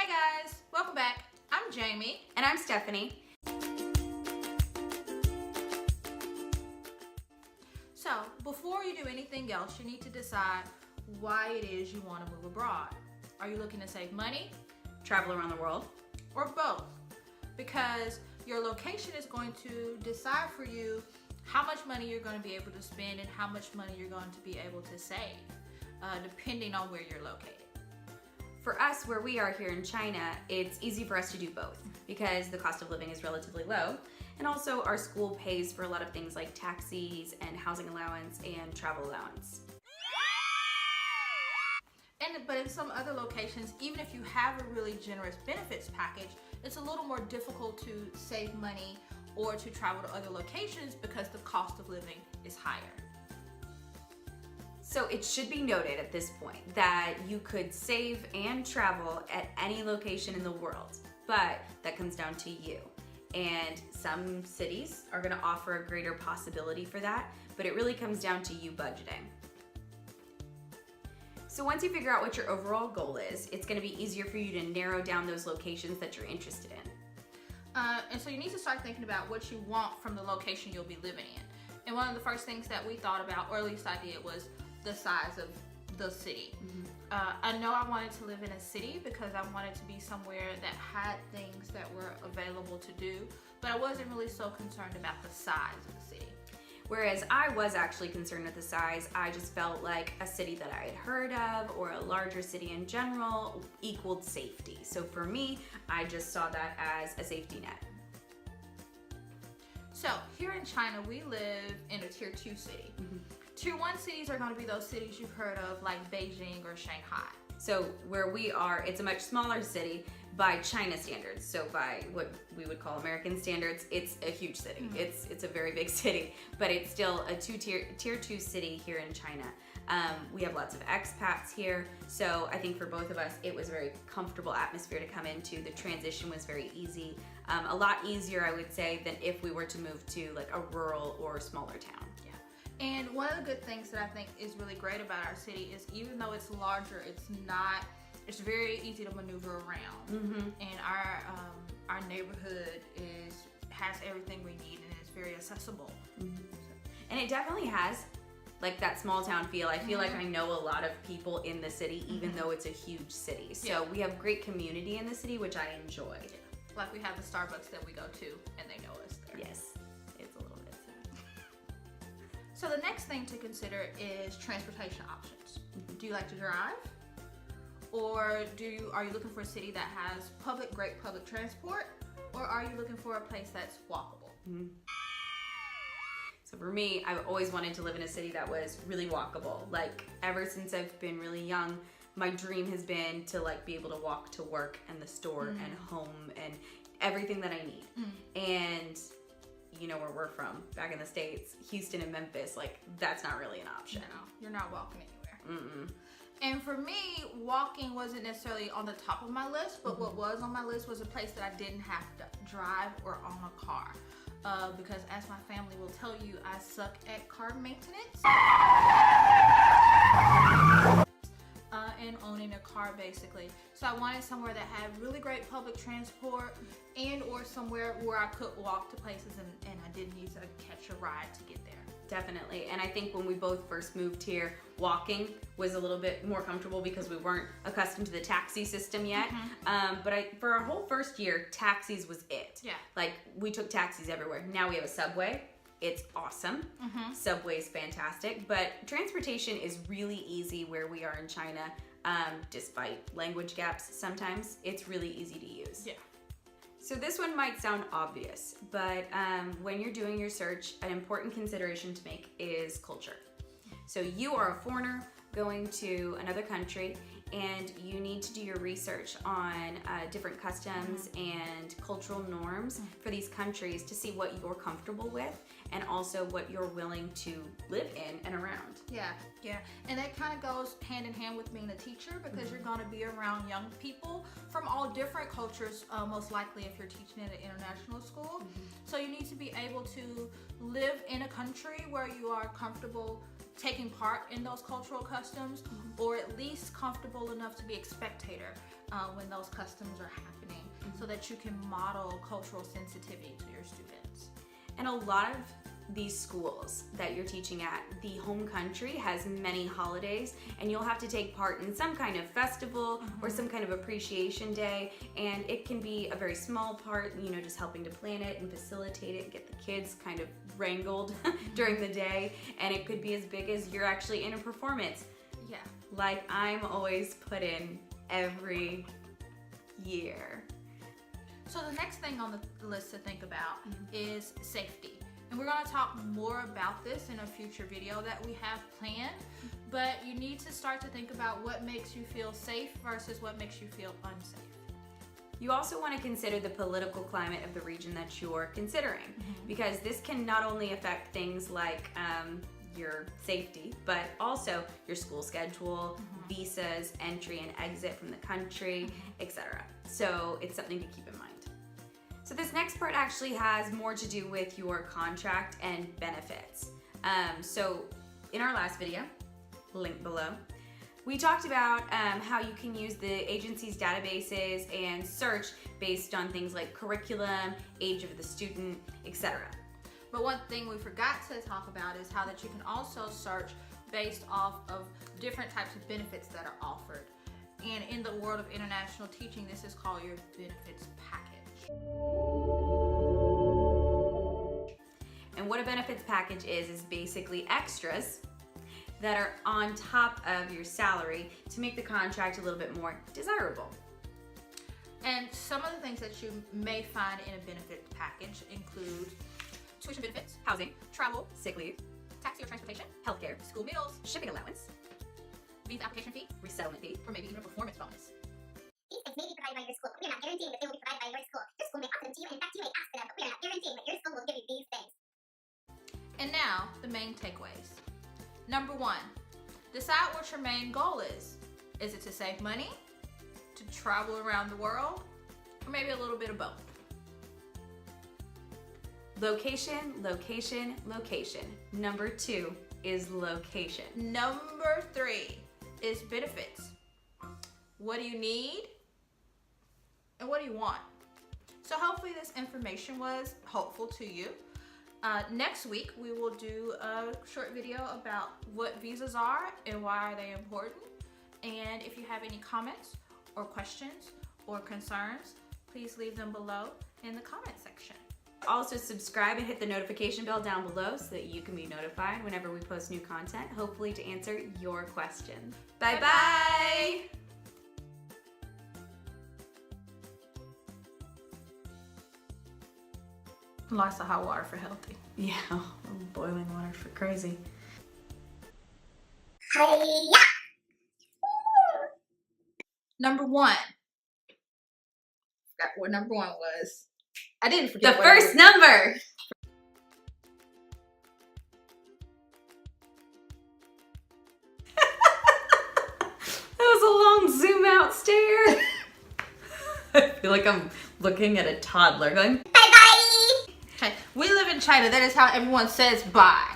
Hi guys, welcome back. I'm Jamie. And I'm Stephanie. So, before you do anything else, you need to decide why it is you want to move abroad. Are you looking to save money? Travel around the world? Or both? Because your location is going to decide for you how much money you're going to be able to spend and how much money you're going to be able to save, depending on where you're located. For us, where we are here in China, it's easy for us to do both because the cost of living is relatively low, and also our school pays for a lot of things like taxis and housing allowance and travel allowance. But in some other locations, even if you have a really generous benefits package, it's a little more difficult to save money or to travel to other locations because the cost of living is higher. So it should be noted at this point that you could save and travel at any location in the world, but that comes down to you. And some cities are going to offer a greater possibility for that, but it really comes down to you budgeting. So once you figure out what your overall goal is, it's going to be easier for you to narrow down those locations that you're interested in. And so you need to start thinking about what you want from the location you'll be living in. And one of the first things that we thought about, or at least I did, was the size of the city. I know I wanted to live in a city because I wanted to be somewhere that had things that were available to do, but I wasn't really so concerned about the size of the city. Whereas I was actually concerned with the size. I just felt like a city that I had heard of or a larger city in general equaled safety. So for me, I just saw that as a safety net. So here in China, we live in a tier 2 city. Tier 1 cities are going to be those cities you've heard of like Beijing or Shanghai. So where we are, it's a much smaller city by China standards. So by what we would call American standards, it's a huge city. It's a very big city, but it's still a tier 2 city here in China. We have lots of expats here, so I think for both of us, it was a very comfortable atmosphere to come into. The transition was very easy, a lot easier, I would say, than if we were to move to like a rural or smaller town. And one of the good things that I think is really great about our city is even though it's larger, it's very easy to maneuver around. And our neighborhood has everything we need and it's very accessible. And it definitely has like that small town feel. I feel like I know a lot of people in the city, even though it's a huge city. So we have great community in the city, which I enjoy. Like we have the Starbucks that we go to and they know us there. Yes, it's a little bit sad. So the next thing to consider is transportation options. Do you like to drive? Or are you looking for a city that has great public transport? Or are you looking for a place that's walkable? So for me, I've always wanted to live in a city that was really walkable. Like ever since I've been really young, my dream has been to like be able to walk to work and the store and home and everything that I need. And you know where we're from, back in the States, Houston and Memphis, like that's not really an option. No, you're not walking anywhere. And for me, walking wasn't necessarily on the top of my list, but what was on my list was a place that I didn't have to drive or own a car. Because as my family will tell you, I suck at car maintenance. And owning a car basically. So I wanted somewhere that had really great public transport and or somewhere where I could walk to places and I didn't need to catch a ride to get there. Definitely. And I think when we both first moved here, walking was a little bit more comfortable because we weren't accustomed to the taxi system yet. But for our whole first year, taxis was it. Like we took taxis everywhere. Now we have a subway. It's awesome. Subway is fantastic, but transportation is really easy where we are in China. Despite language gaps sometimes, it's really easy to use. So this one might sound obvious, but when you're doing your search, an important consideration to make is culture. So you are a foreigner going to another country and you need to do your research on different customs and cultural norms for these countries to see what you're comfortable with and also what you're willing to live in and around. Yeah. And that kind of goes hand in hand with being a teacher because you're going to be around young people from all different cultures, most likely if you're teaching at an international school. So you need to be able to live in a country where you are comfortable taking part in those cultural customs, or at least comfortable enough to be a spectator when those customs are happening, so that you can model cultural sensitivity to your students. And a lot of these schools that you're teaching at, the home country has many holidays, and you'll have to take part in some kind of festival or some kind of appreciation day, and it can be a very small part, you know, just helping to plan it and facilitate it and get the kids kind of wrangled during the day, and it could be as big as you're actually in a performance. Yeah. Like I'm always put in every year. So the next thing on the list to think about is safety. And we're going to talk more about this in a future video that we have planned, but you need to start to think about what makes you feel safe versus what makes you feel unsafe. You also want to consider the political climate of the region that you're considering, because this can not only affect things like your safety, but also your school schedule, visas, entry and exit from the country, etc. So it's something to keep in mind. So this next part actually has more to do with your contract and benefits. So in our last video, link below, we talked about how you can use the agency's databases and search based on things like curriculum, age of the student, etc. But one thing we forgot to talk about is how that you can also search based off of different types of benefits that are offered. And in the world of international teaching, this is called your benefits package. And what a benefits package is basically extras that are on top of your salary to make the contract a little bit more desirable. And some of the things that you may find in a benefits package include tuition benefits, Housing, travel, sick leave, taxi or transportation, healthcare, school meals, shipping allowance, visa application fee, resettlement fee, or maybe even a performance bonus. These things may be provided by your school, but we are not guaranteeing that they will be provided by your school. Your school may offer them to you, and in fact, you may ask for them, but we are not guaranteeing that your school will give you these things. And now, the main takeaways. Number 1, decide what your main goal is. Is it to save money, to travel around the world, or maybe a little bit of both? Location, location, location. Number 2 is location. Number 3 is benefits. What do you need? And what do you want? So hopefully this information was helpful to you. Next week, we will do a short video about what visas are and why are they important. And if you have any comments or questions or concerns, please leave them below in the comment section. Also subscribe and hit the notification bell down below so that you can be notified whenever we post new content, hopefully to answer your questions. Bye-bye! Lots of hot water for healthy. Yeah, boiling water for crazy. Hi-ya! Number 1. Forgot what number 1 was. I didn't forget The first number! That was a long zoom out stare. I feel like I'm looking at a toddler going, Bye-bye! Okay, we live in China. That is how everyone says bye.